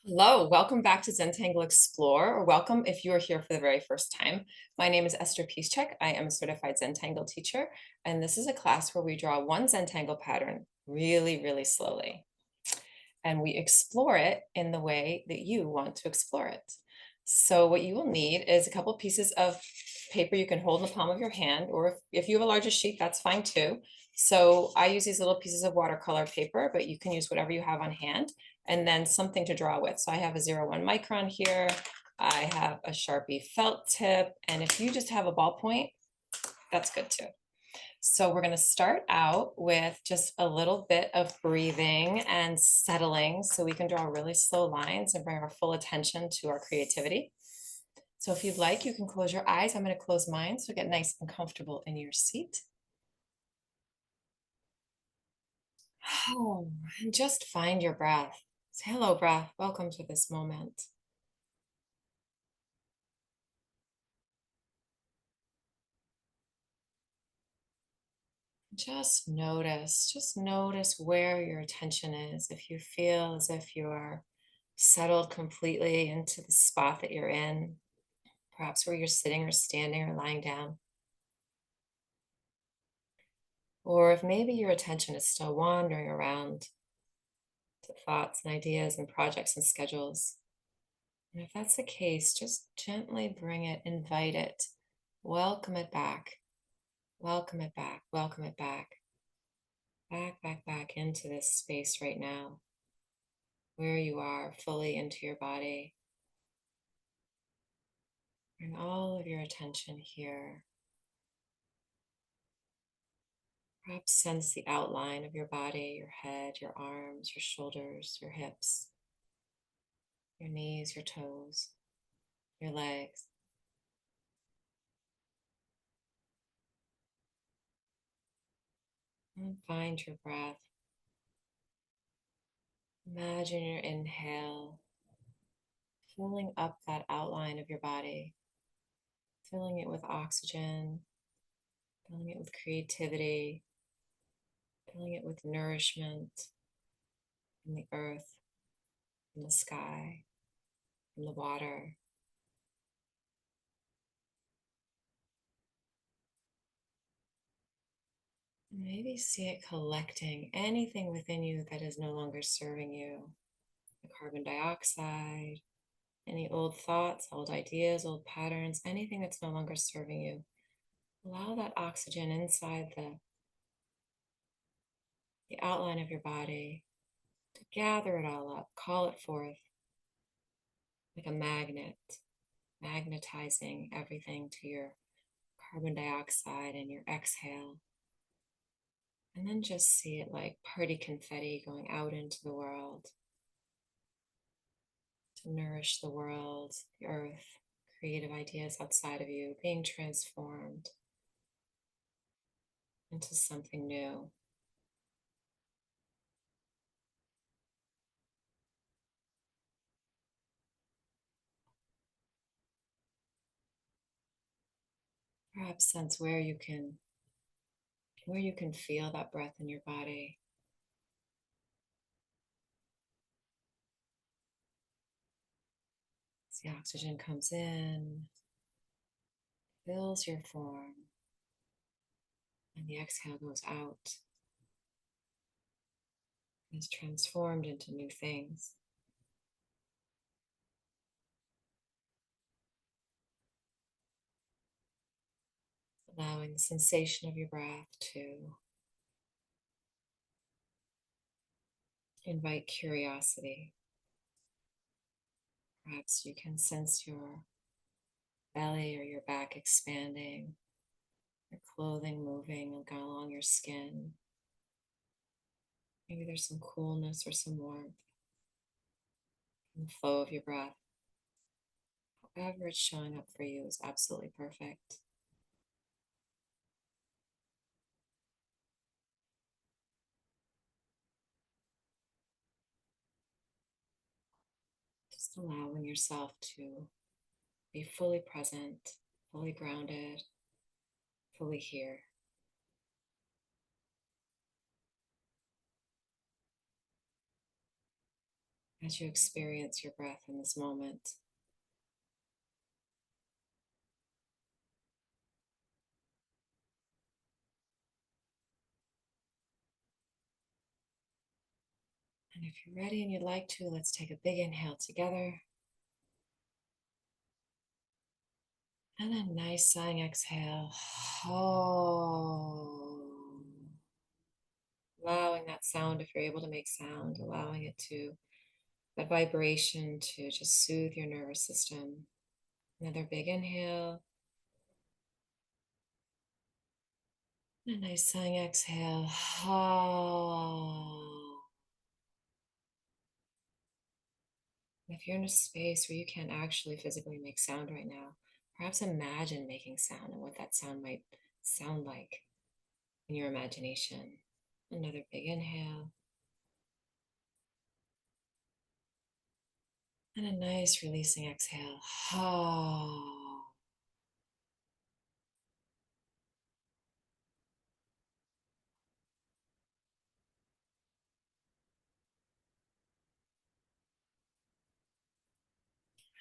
Hello, welcome back to Zentangle Explore, or welcome if you are here for the very first time. My name is Esther Piszczek. I am a certified Zentangle teacher, and this is a class where we draw one Zentangle pattern really, really slowly. And we explore it in the way that you want to explore it. So what you will need is a couple pieces of paper you can hold in the palm of your hand, or if you have a larger sheet, that's fine too. So I use these little pieces of watercolor paper, but you can use whatever you have on hand, and then something to draw with. So I have a 01 Micron here. I have a Sharpie felt tip, and if you just have a ballpoint, that's good too. So we're going to start out with just a little bit of breathing and settling so we can draw really slow lines and bring our full attention to our creativity. So if you'd like, you can close your eyes. I'm going to close mine so get nice and comfortable in your seat. Oh, and just find your breath. Say hello, breath. Welcome to this moment. Just notice where your attention is. If you feel as if you are settled completely into the spot that you're in, perhaps where you're sitting or standing or lying down. Or if maybe your attention is still wandering around to thoughts and ideas and projects and schedules. And if that's the case, just gently bring it, invite it, welcome it back, welcome it back, welcome it back, back into this space right now, where you are fully into your body. Bring all of your attention here. Perhaps sense the outline of your body, your head, your arms, your shoulders, your hips, your knees, your toes, your legs. And find your breath. Imagine your inhale, filling up that outline of your body, filling it with oxygen, filling it with creativity, filling it with nourishment from the earth, from the sky, from the water. And maybe see it collecting anything within you that is no longer serving you. The carbon dioxide, any old thoughts, old ideas, old patterns, anything that's no longer serving you. Allow that oxygen inside the outline of your body to gather it all up, call it forth like a magnet, magnetizing everything to your carbon dioxide and your exhale. And then just see it like party confetti going out into the world to nourish the world, the earth, creative ideas outside of you being transformed into something new. Perhaps sense where you can feel that breath in your body. As the oxygen comes in, fills your form, and the exhale goes out, is transformed into new things. Allowing the sensation of your breath to invite curiosity. Perhaps you can sense your belly or your back expanding, your clothing moving along your skin. Maybe there's some coolness or some warmth in the flow of your breath. However it's showing up for you is absolutely perfect. Just allowing yourself to be fully present, fully grounded, fully here. as you experience your breath in this moment. And if you're ready and you'd like to, let's take a big inhale together. And a nice sighing exhale. Oh. Allowing that sound, if you're able to make sound, allowing it to, that vibration to just soothe your nervous system. Another big inhale. A nice sighing exhale. Oh. If you're in a space where you can't actually physically make sound right now, perhaps imagine making sound and what that sound might sound like in your imagination. Another big inhale. And a nice releasing exhale. Oh.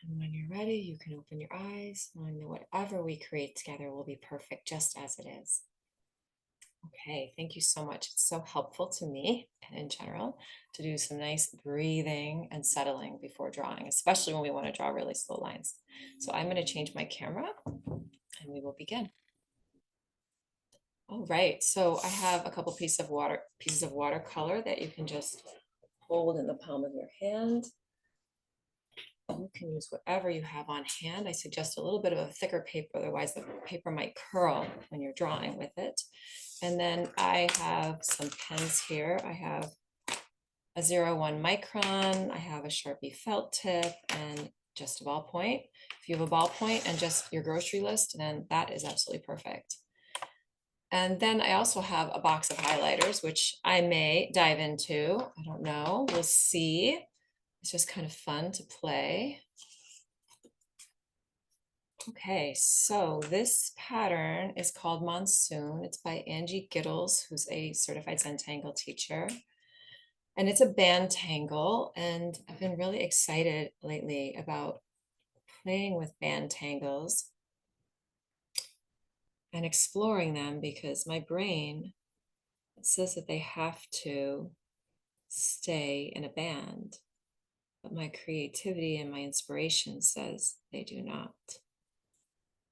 And when you're ready, you can open your eyes, knowing that whatever we create together will be perfect just as it is. Okay, thank you so much. It's so helpful to me and in general to do some nice breathing and settling before drawing, especially when we want to draw really slow lines. So I'm going to change my camera and we will begin. All right, so I have a couple pieces of watercolor that you can just hold in the palm of your hand. You can use whatever you have on hand. I suggest a little bit of a thicker paper, otherwise the paper might curl when you're drawing with it. And then I have some pens here. I have a 01 Micron, I have a Sharpie felt tip, and just a ballpoint. If you have a ballpoint and just your grocery list, then that is absolutely perfect. And then I also have a box of highlighters, which I may dive into. I don't know, we'll see. It's just kind of fun to play. Okay, so this pattern is called Monsoon. It's by Angie Gittles, who's a certified Zentangle teacher. And it's a band tangle, and I've been really excited lately about playing with band tangles and exploring them because my brain says that they have to stay in a band, but my creativity and my inspiration says they do not.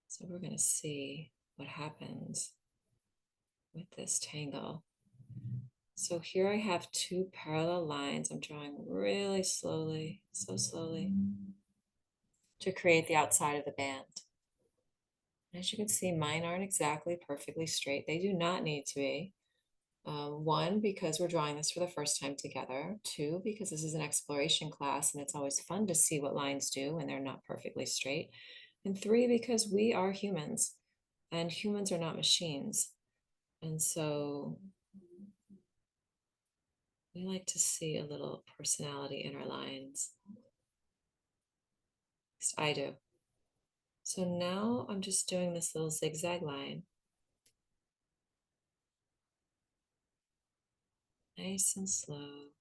So we're going to see what happens with this tangle. So here I have two parallel lines. I'm drawing really slowly, so slowly, to create the outside of the band. As you can see, mine aren't exactly perfectly straight. They do not need to be. One, because we're drawing this for the first time together. Two, because this is an exploration class and it's always fun to see what lines do when they're not perfectly straight. And three, because we are humans and humans are not machines. And so we like to see a little personality in our lines. At least I do. So now I'm just doing this little zigzag line. Nice and slow.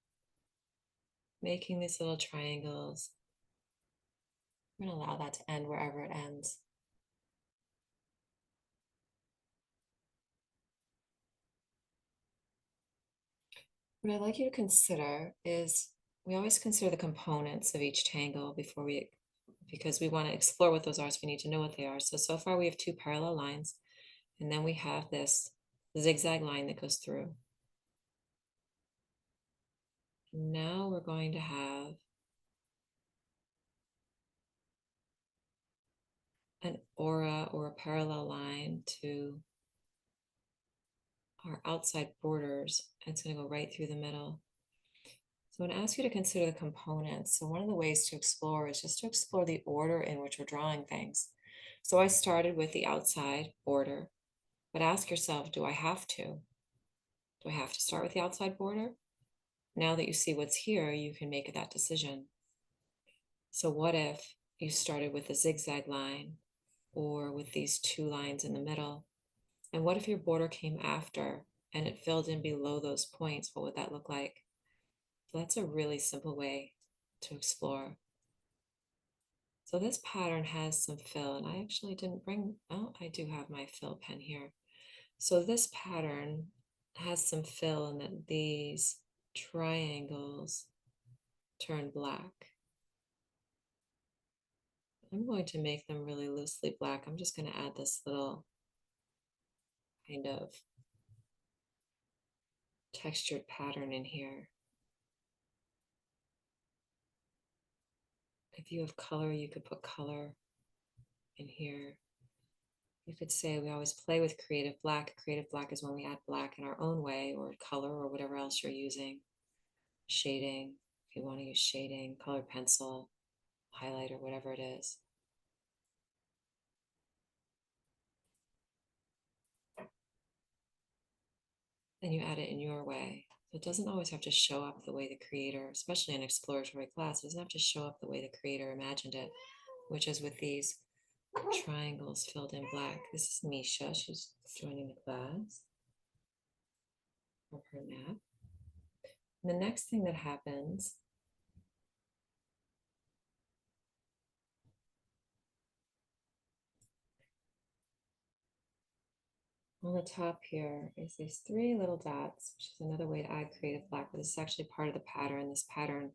Making these little triangles. I'm going to allow that to end wherever it ends. What I'd like you to consider is we always consider the components of each tangle because we want to explore what those are, so we need to know what they are. So far we have two parallel lines, and then we have this zigzag line that goes through. Now we're going to have an aura or a parallel line to our outside borders. It's going to go right through the middle. So I'm going to ask you to consider the components. So one of the ways to explore is just to explore the order in which we're drawing things. So I started with the outside border, but ask yourself, do I have to? Do I have to start with the outside border? Now that you see what's here, you can make that decision. So what if you started with a zigzag line or with these two lines in the middle? And what if your border came after and it filled in below those points? What would that look like? So that's a really simple way to explore. So this pattern has some fill, and I actually didn't bring, oh, I do have my fill pen here. So this pattern has some fill, and then these triangles turn black. I'm going to make them really loosely black. I'm just going to add this little kind of textured pattern in here. If you have color, you could put color in here. You could say we always play with creative black. Creative black is when we add black in our own way, or color, or whatever else you're using. Shading, if you want to use shading, colored pencil, highlighter, whatever it is. And you add it in your way. So it doesn't always have to show up the way the creator, especially in exploratory class, it doesn't have to show up the way the creator imagined it, which is with these triangles filled in black. This is Misha. She's joining the class for her nap. And the next thing that happens on the top here is these three little dots, which is another way to add creative black, but this is actually part of the pattern. This pattern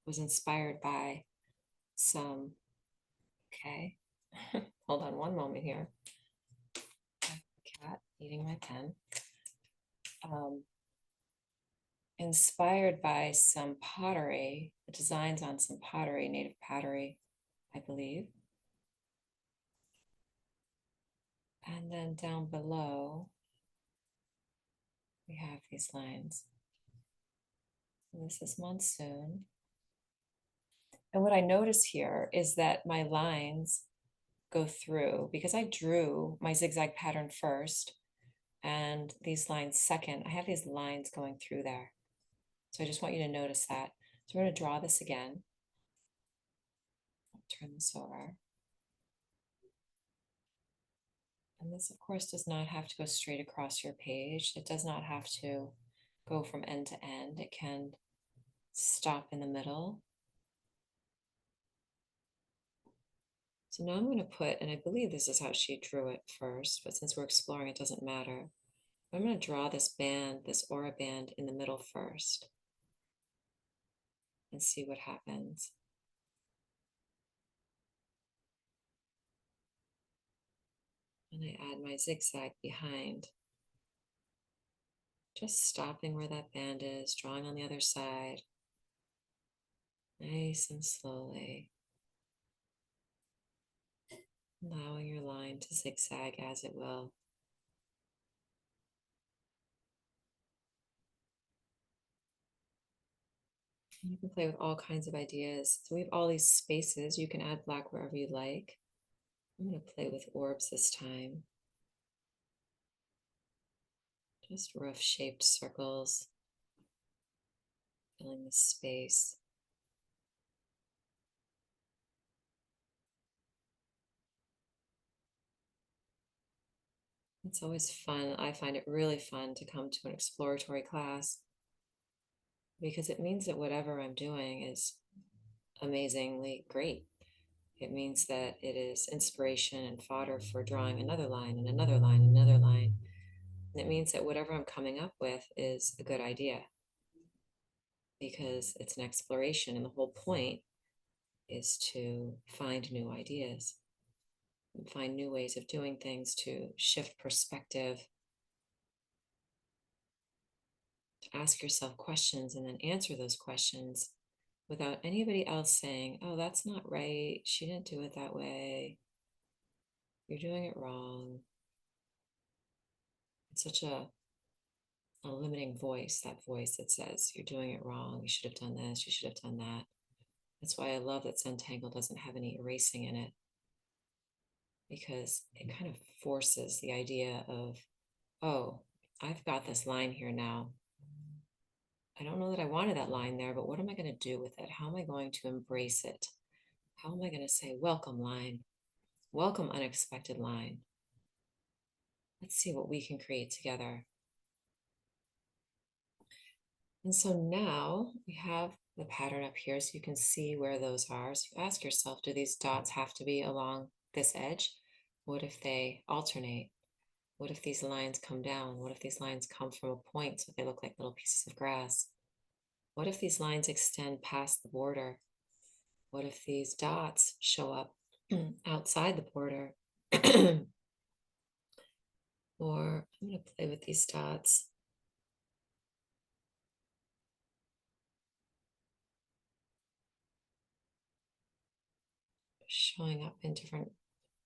was inspired by some, okay, hold on one moment here. Cat eating my pen. Inspired by some pottery, the designs on some pottery, native pottery, I believe. And then down below, we have these lines. And this is Monsoon. And what I notice here is that my lines go through, because I drew my zigzag pattern first and these lines second, I have these lines going through there. So I just want you to notice that. So we're going to draw this again. I'll turn this over. And this, of course, does not have to go straight across your page. It does not have to go from end to end. It can stop in the middle. So now I'm going to put, and I believe this is how she drew it first, but since we're exploring, it doesn't matter. I'm going to draw this band, this aura band in the middle first and see what happens. And I add my zigzag behind, just stopping where that band is, drawing on the other side, nice and slowly, allowing your line to zigzag as it will. You can play with all kinds of ideas. So we have all these spaces. You can add black wherever you like. I'm going to play with orbs this time. Just rough shaped circles, filling the space. It's always fun. I find it really fun to come to an exploratory class because it means that whatever I'm doing is amazingly great. It means that it is inspiration and fodder for drawing another line and another line and another line. And it means that whatever I'm coming up with is a good idea because it's an exploration, and the whole point is to find new ideas and find new ways of doing things, to shift perspective, to ask yourself questions and then answer those questions without anybody else saying, oh, that's not right. She didn't do it that way. You're doing it wrong. It's such a limiting voice, that voice that says, you're doing it wrong. You should have done this. You should have done that. That's why I love that Zentangle doesn't have any erasing in it, because it kind of forces the idea of, oh, I've got this line here now. I don't know that I wanted that line there, but what am I going to do with it? How am I going to embrace it? How am I going to say, welcome line, welcome unexpected line? Let's see what we can create together. And so now we have the pattern up here so you can see where those are. So you ask yourself, do these dots have to be along this edge? What if they alternate? What if these lines come down? What if these lines come from a point so they look like little pieces of grass? What if these lines extend past the border? What if these dots show up outside the border? Or I'm going to play with these dots. Showing up in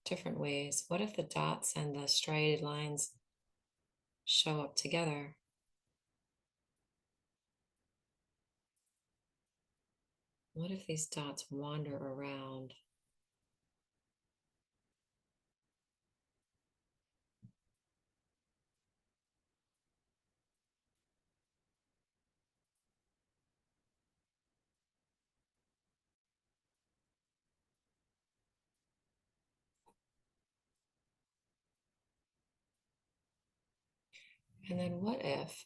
different ways. What if the dots and the striated lines show up together? What if these dots wander around? And then what if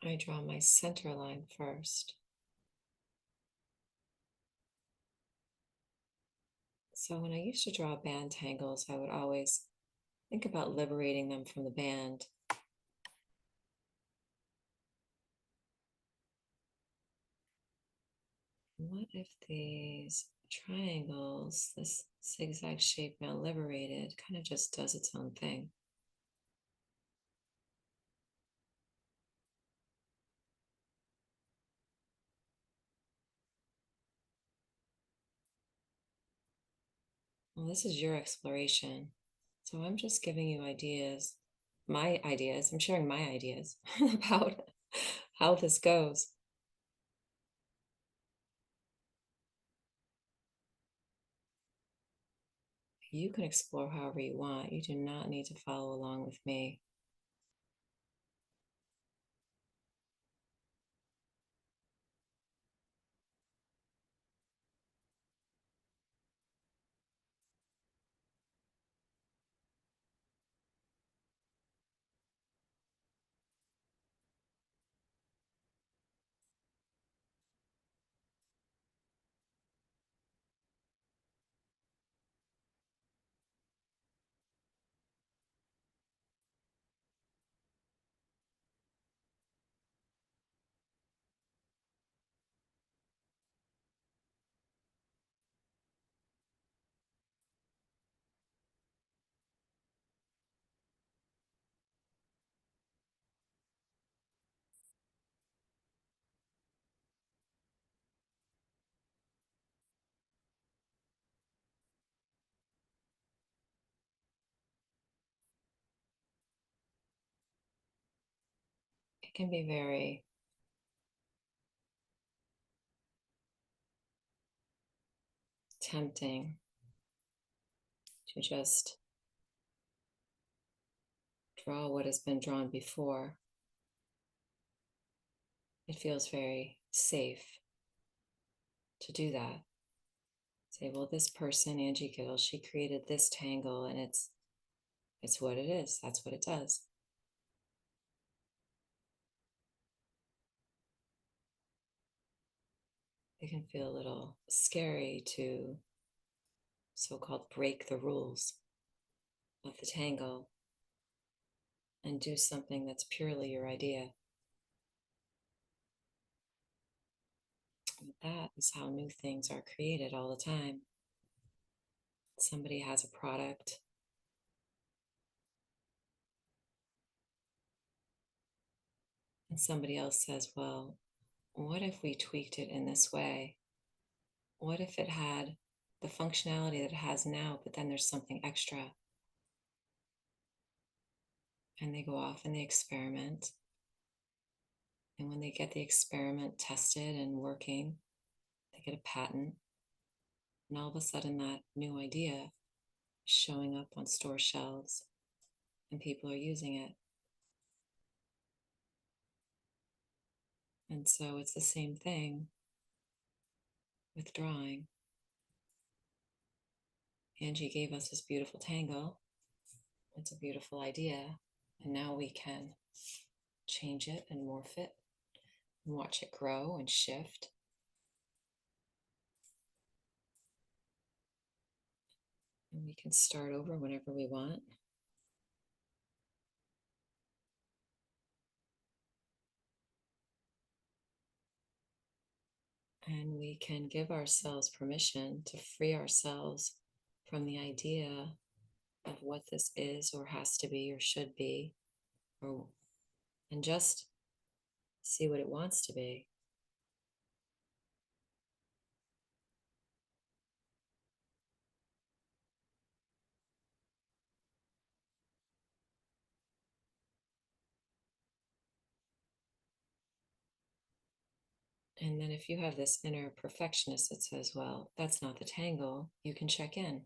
I draw my center line first? So when I used to draw band tangles, I would always think about liberating them from the band. What if these triangles, this zigzag shape now liberated, kind of just does its own thing? Well, this is your exploration. So I'm just giving you ideas, my ideas. I'm sharing my ideas about how this goes. You can explore however you want. You do not need to follow along with me. It can be very tempting to just draw what has been drawn before. It feels very safe to do that. Say, well, this person, Angie Gittles, she created this tangle and it's what it is. That's what it does. It can feel a little scary to so-called break the rules of the tangle and do something that's purely your idea. But that is how new things are created all the time. Somebody has a product, and somebody else says, well, what if we tweaked it in this way? What if it had the functionality that it has now, but then there's something extra? And they go off and they experiment. And when they get the experiment tested and working, they get a patent. And all of a sudden, that new idea is showing up on store shelves and people are using it. And so it's the same thing with drawing. Angie gave us this beautiful tangle. It's a beautiful idea. And now we can change it and morph it and watch it grow and shift. And we can start over whenever we want. And we can give ourselves permission to free ourselves from the idea of what this is or has to be or should be, and just see what it wants to be. And then if you have this inner perfectionist that says, well, that's not the tangle, you can check in.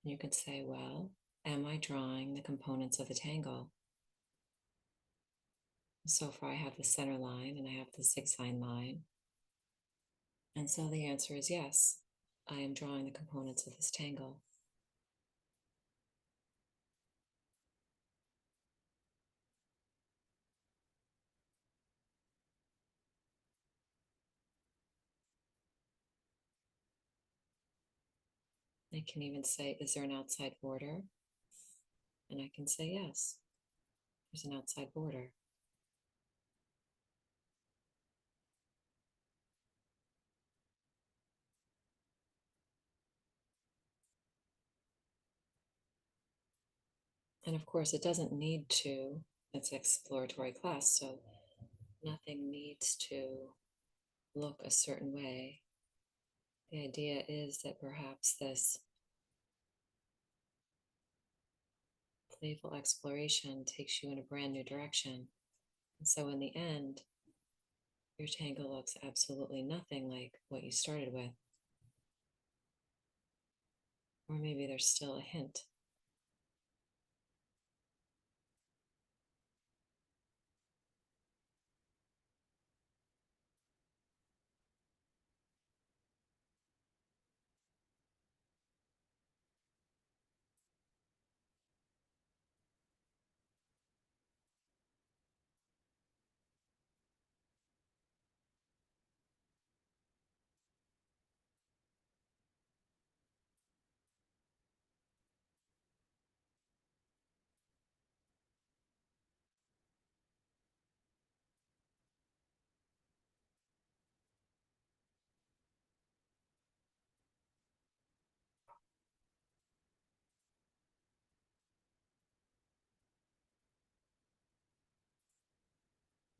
You can say, well, am I drawing the components of the tangle? So far I have the center line and I have the zigzag line. And so the answer is yes, I am drawing the components of this tangle. I can even say, is there an outside border? And I can say, yes, there's an outside border. And of course, it doesn't need to, it's an exploratory class, so nothing needs to look a certain way. The idea is that perhaps this playful exploration takes you in a brand new direction. And so in the end, your tangle looks absolutely nothing like what you started with. Or maybe there's still a hint.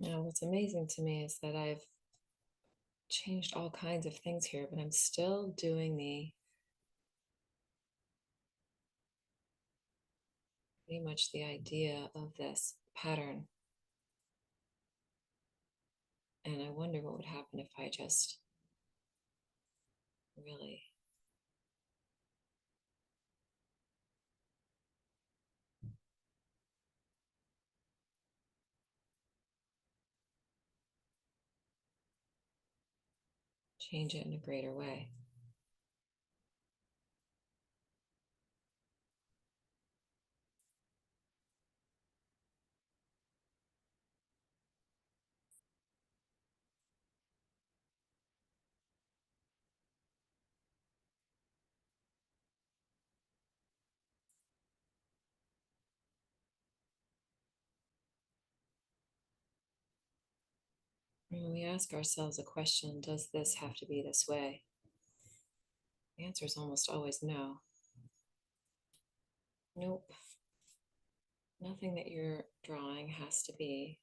Now, what's amazing to me is that I've changed all kinds of things here, but I'm still doing pretty much the idea of this pattern. And I wonder what would happen if I just really change it in a greater way. When we ask ourselves a question, does this have to be this way? The answer is almost always no. Nope. Nothing that you're drawing has to be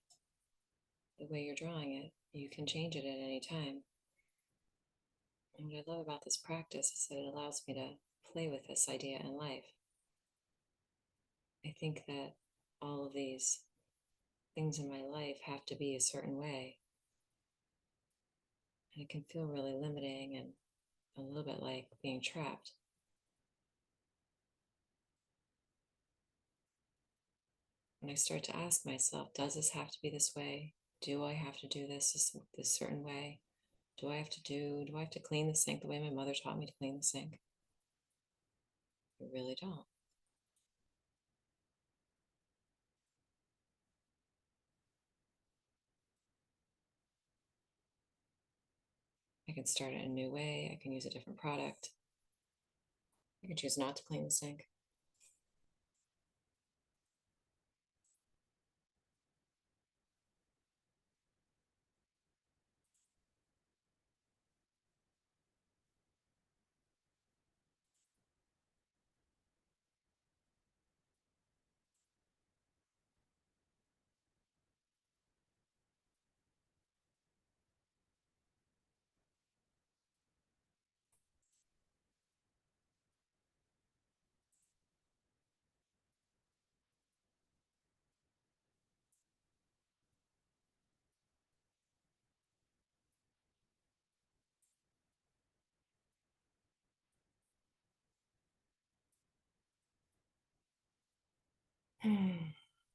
the way you're drawing it. You can change it at any time. And what I love about this practice is that it allows me to play with this idea in life. I think that all of these things in my life have to be a certain way. And it can feel really limiting and a little bit like being trapped. When I start to ask myself, does this have to be this way? Do I have to do this certain way? Do I have to clean the sink the way my mother taught me to clean the sink? I really don't. can start it a new way. I can use a different product. I can choose not to clean the sink.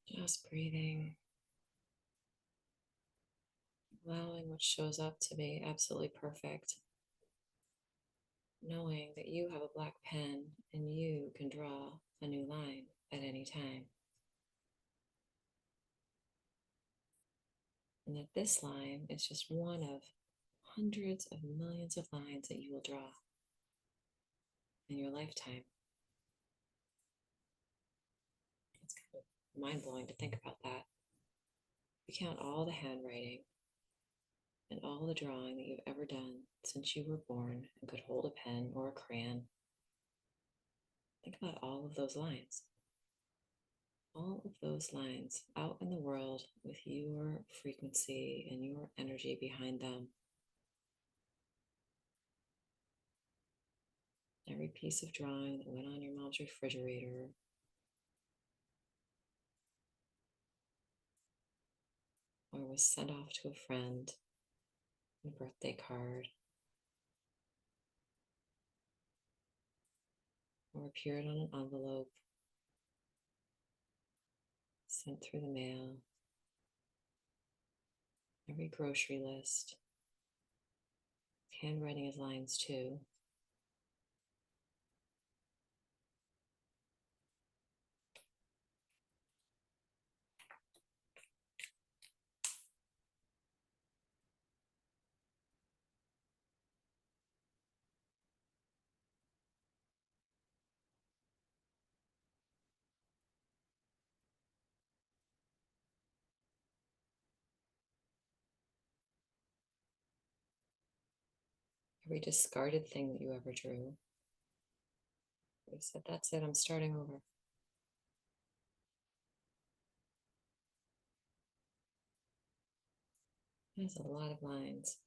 Just breathing, allowing what shows up to be absolutely perfect, knowing that you have a black pen and you can draw a new line at any time. And that this line is just one of hundreds of millions of lines that you will draw in your lifetime. It's kind of mind-blowing to think about that. You count all the handwriting and all the drawing that you've ever done since you were born and could hold a pen or a crayon. Think about all of those lines. All of those lines out in the world with your frequency and your energy behind them. Every piece of drawing that went on your mom's refrigerator, or was sent off to a friend, a birthday card, or appeared on an envelope, sent through the mail, every grocery list. Handwriting is lines too. Every discarded thing that you ever drew. You said, that's it, I'm starting over. That's a lot of lines.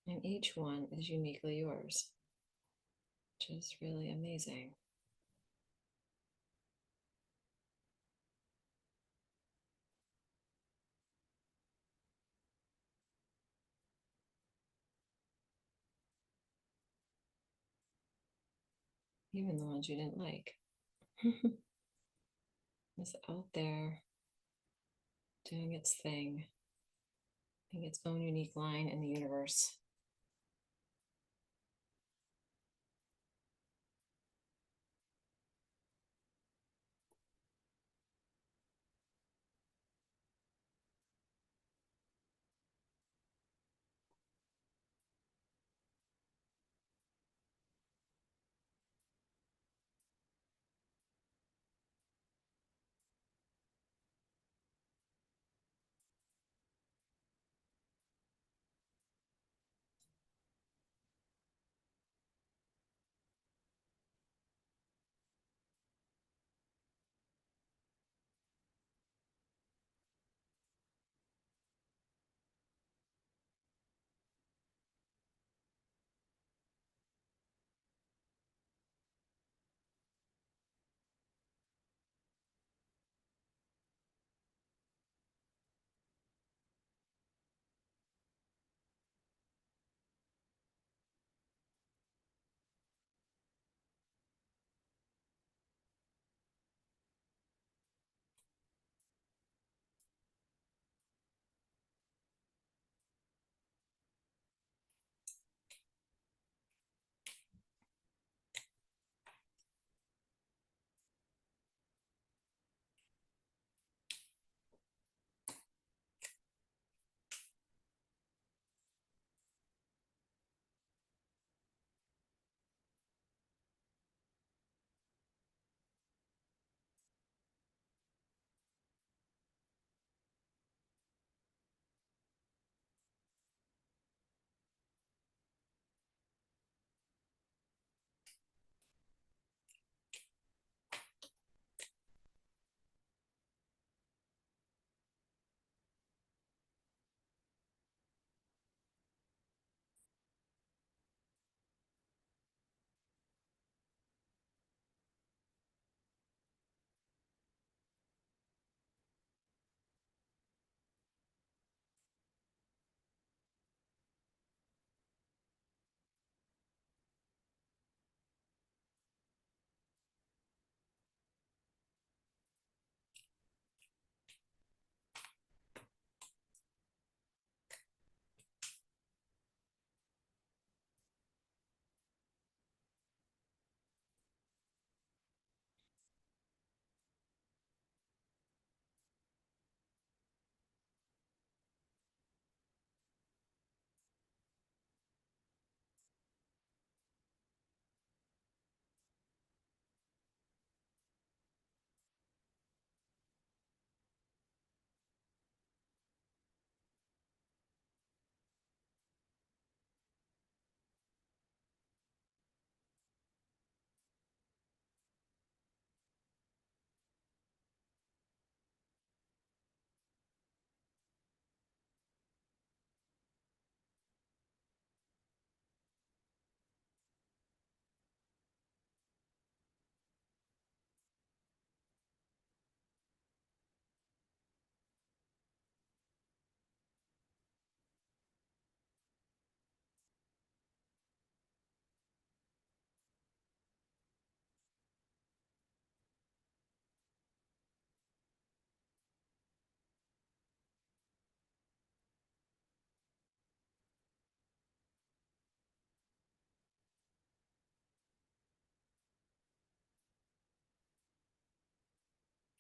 And each one is uniquely yours, which is really amazing. Even the ones you didn't like. It's out there doing its thing, having its own unique line in the universe.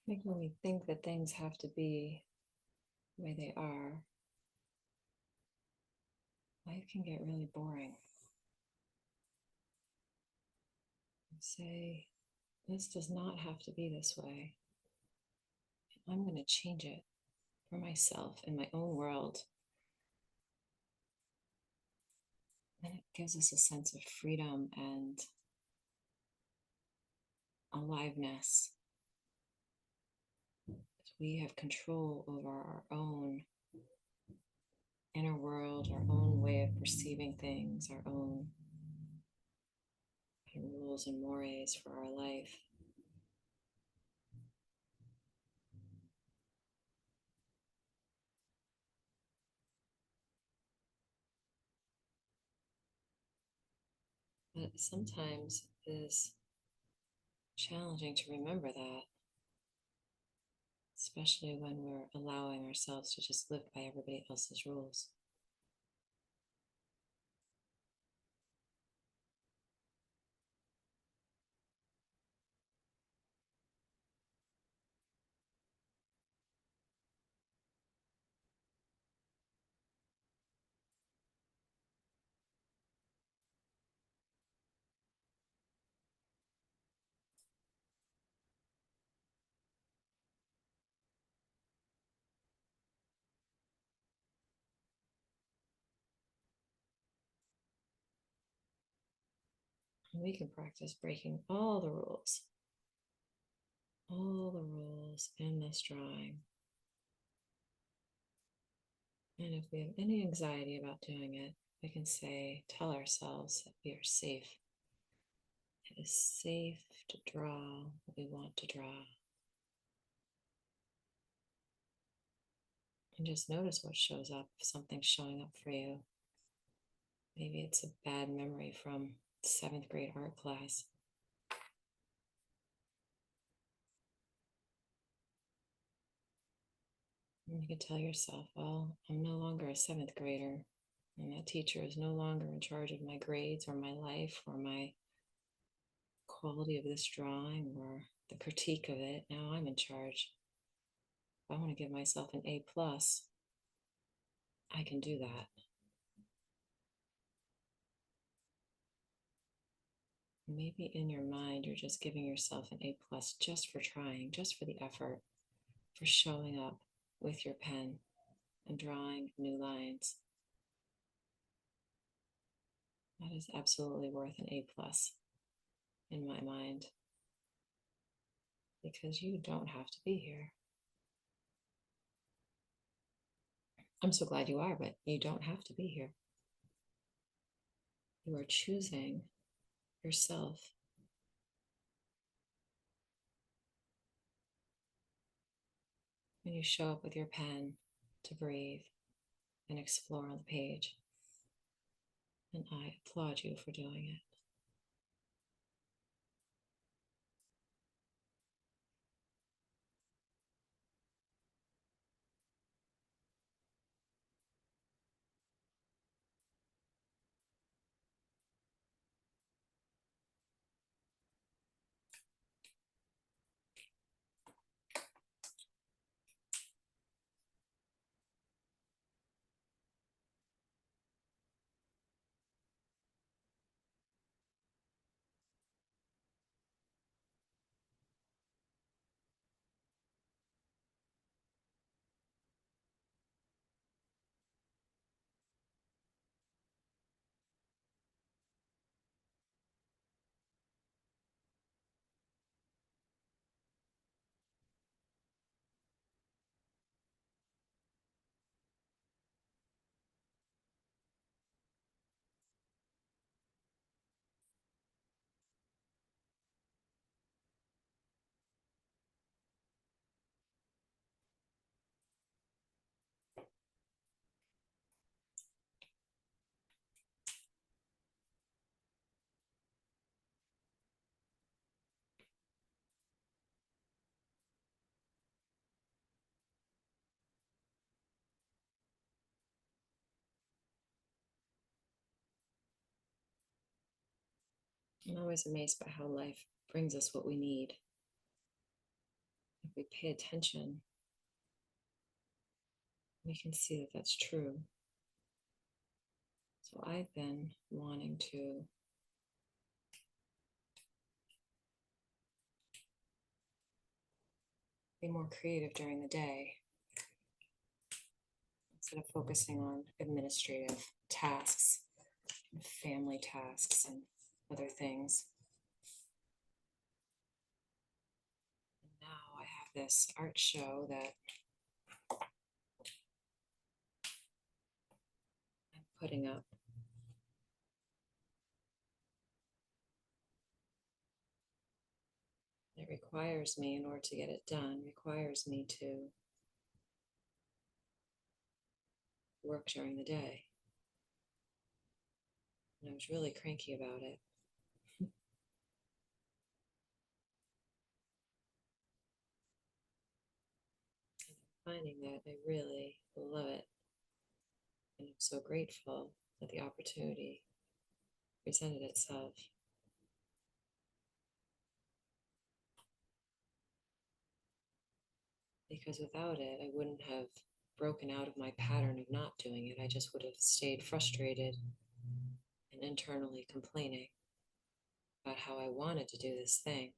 Like when we think that things have to be the way they are, life can get really boring. Say, this does not have to be this way. I'm going to change it for myself in my own world. And it gives us a sense of freedom and aliveness. We have control over our own inner world, our own way of perceiving things, our own rules and mores for our life. But sometimes it is challenging to remember that, especially when we're allowing ourselves to just live by everybody else's rules. And we can practice breaking all the rules in this drawing. And if we have any anxiety about doing it, we can tell ourselves that we are safe. It is safe to draw what we want to draw. And just notice what shows up, if something's showing up for you. Maybe it's a bad memory from 7th grade art class. And you can tell yourself, well, I'm no longer a 7th grader, and that teacher is no longer in charge of my grades or my life or my quality of this drawing or the critique of it. Now I'm in charge. If I want to give myself an A plus, I can do that. Maybe in your mind, you're just giving yourself an A plus just for trying, just for the effort, for showing up with your pen and drawing new lines. That is absolutely worth an A plus in my mind, because you don't have to be here. I'm so glad you are, but you don't have to be here. You are choosing yourself. When you show up with your pen to breathe and explore on the page. And I applaud you for doing it. I'm always amazed by how life brings us what we need. If we pay attention, we can see that that's true. So I've been wanting to be more creative during the day instead of focusing on administrative tasks, and family tasks, and other things. And now I have this art show that I'm putting up. It requires me, in order to get it done, requires me to work during the day. And I was really cranky about it. And I'm finding that I really love it. And I'm so grateful that the opportunity presented itself. Because without it, I wouldn't have broken out of my pattern of not doing it. I just would have stayed frustrated and internally complaining about how I wanted to do this thing.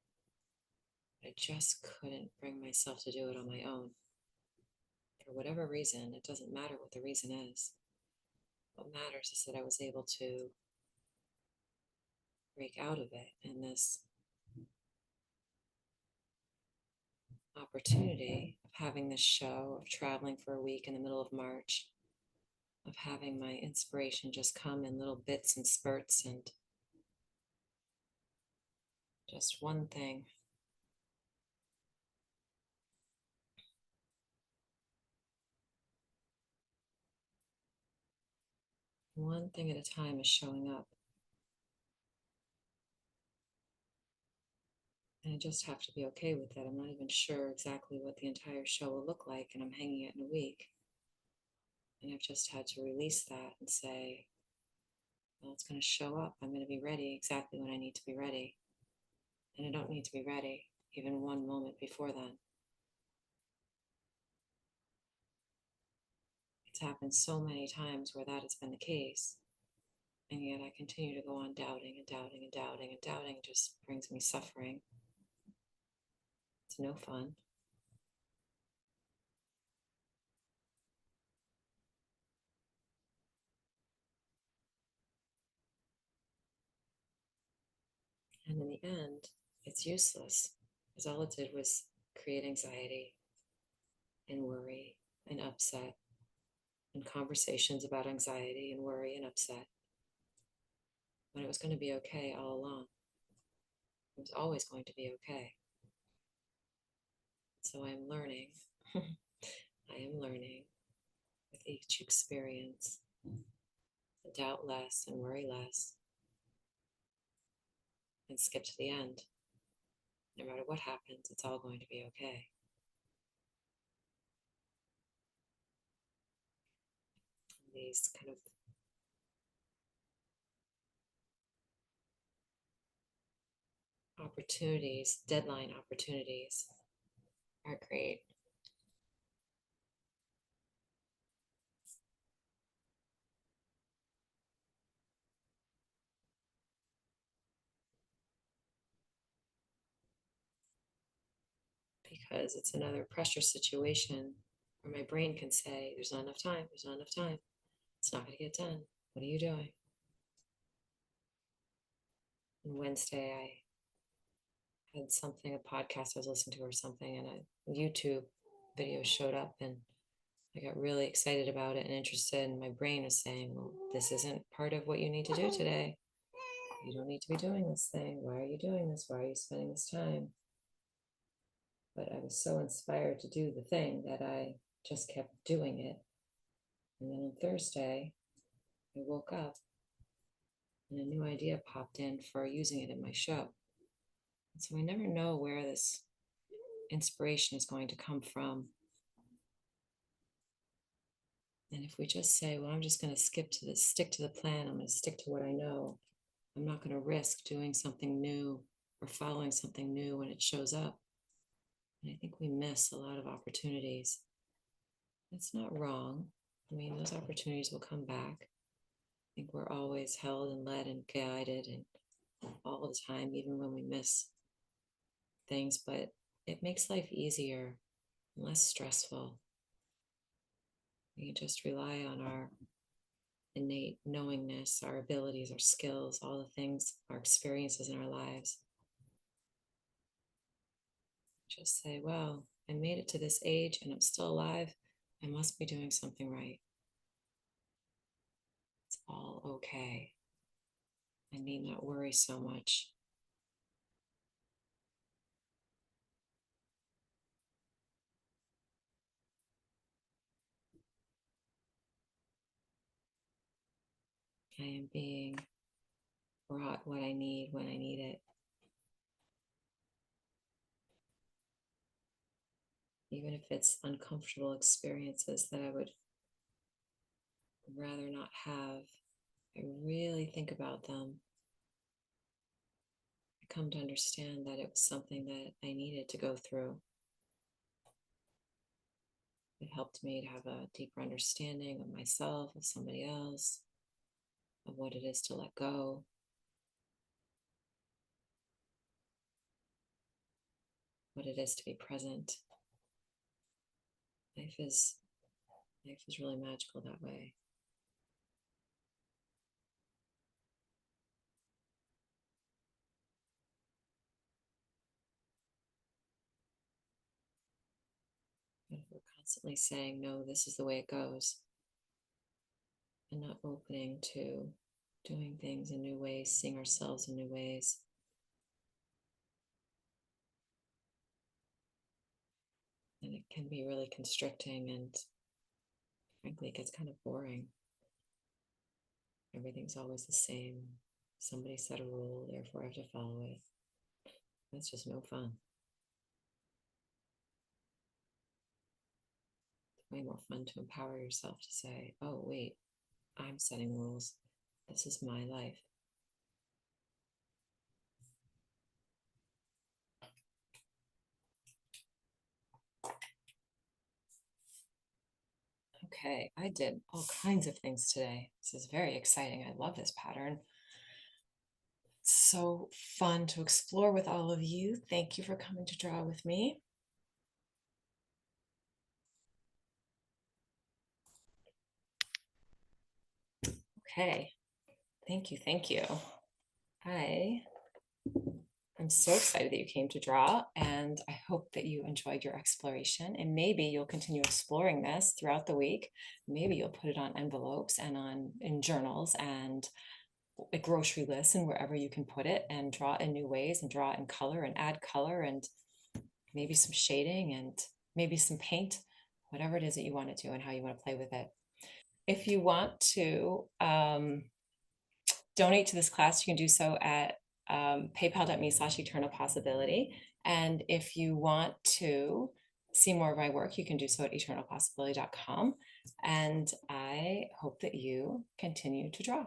I just couldn't bring myself to do it on my own. For whatever reason, it doesn't matter what the reason is. What matters is that I was able to break out of it, and this opportunity of having this show, of traveling for a week in the middle of March, of having my inspiration just come in little bits and spurts, and just one thing at a time is showing up. And I just have to be okay with that. I'm not even sure exactly what the entire show will look like, and I'm hanging it in a week. And I've just had to release that and say, well, it's going to show up. I'm going to be ready exactly when I need to be ready. And I don't need to be ready even one moment before then. It's happened so many times where that has been the case. And yet I continue to go on doubting and doubting and doubting and doubting. It just brings me suffering. It's no fun. And in the end, it's useless, because all it did was create anxiety and worry and upset and conversations about anxiety and worry and upset, when it was going to be okay all along. It was always going to be okay. So I'm learning. I am learning with each experience to doubt less and worry less and skip to the end. No matter what happens, it's all going to be okay. These kind of opportunities, deadline opportunities, are great. Because it's another pressure situation where my brain can say, there's not enough time, there's not enough time. It's not going to get done. What are you doing? And Wednesday, I had something, a podcast I was listening to or something, and a YouTube video showed up, and I got really excited about it and interested. And my brain was saying, well, this isn't part of what you need to do today. You don't need to be doing this thing. Why are you doing this? Why are you spending this time? But I was so inspired to do the thing that I just kept doing it. And then on Thursday, I woke up and a new idea popped in for using it in my show. And so I never know where this inspiration is going to come from. And if we just say, well, I'm just going to stick to the plan, I'm going to stick to what I know. I'm not going to risk doing something new or following something new when it shows up. And I think we miss a lot of opportunities. It's not wrong. I mean, those opportunities will come back. I think we're always held and led and guided and all the time, even when we miss things, but it makes life easier and less stressful. We can just rely on our innate knowingness, our abilities, our skills, all the things, our experiences in our lives. Just say, well, I made it to this age and I'm still alive. I must be doing something right. It's all okay. I need not worry so much. I am being brought what I need when I need it. Even if it's uncomfortable experiences that I would rather not have, I really think about them. I come to understand that it was something that I needed to go through. It helped me to have a deeper understanding of myself, of somebody else, of what it is to let go. What it is to be present. Life is really magical that way. But if we're constantly saying, no, this is the way it goes, and not opening to doing things in new ways, seeing ourselves in new ways, and it can be really constricting, and frankly, it gets kind of boring. Everything's always the same. Somebody set a rule, therefore I have to follow it. That's just no fun. It's way more fun to empower yourself to say, oh, wait, I'm setting rules. This is my life. Okay, I did all kinds of things today. This is very exciting. I love this pattern. So fun to explore with all of you. Thank you for coming to draw with me. Okay, thank you, thank you. I'm so excited that you came to draw, and I hope that you enjoyed your exploration, and maybe you'll continue exploring this throughout the week. Maybe you'll put it on envelopes and in journals and a grocery list and wherever you can put it, and draw in new ways and draw in color and add color and maybe some shading and maybe some paint, whatever it is that you want to do and how you want to play with it. If you want to donate to this class, you can do so at paypal.me/eternal possibility. And if you want to see more of my work, you can do so at eternalpossibility.com. And I hope that you continue to draw.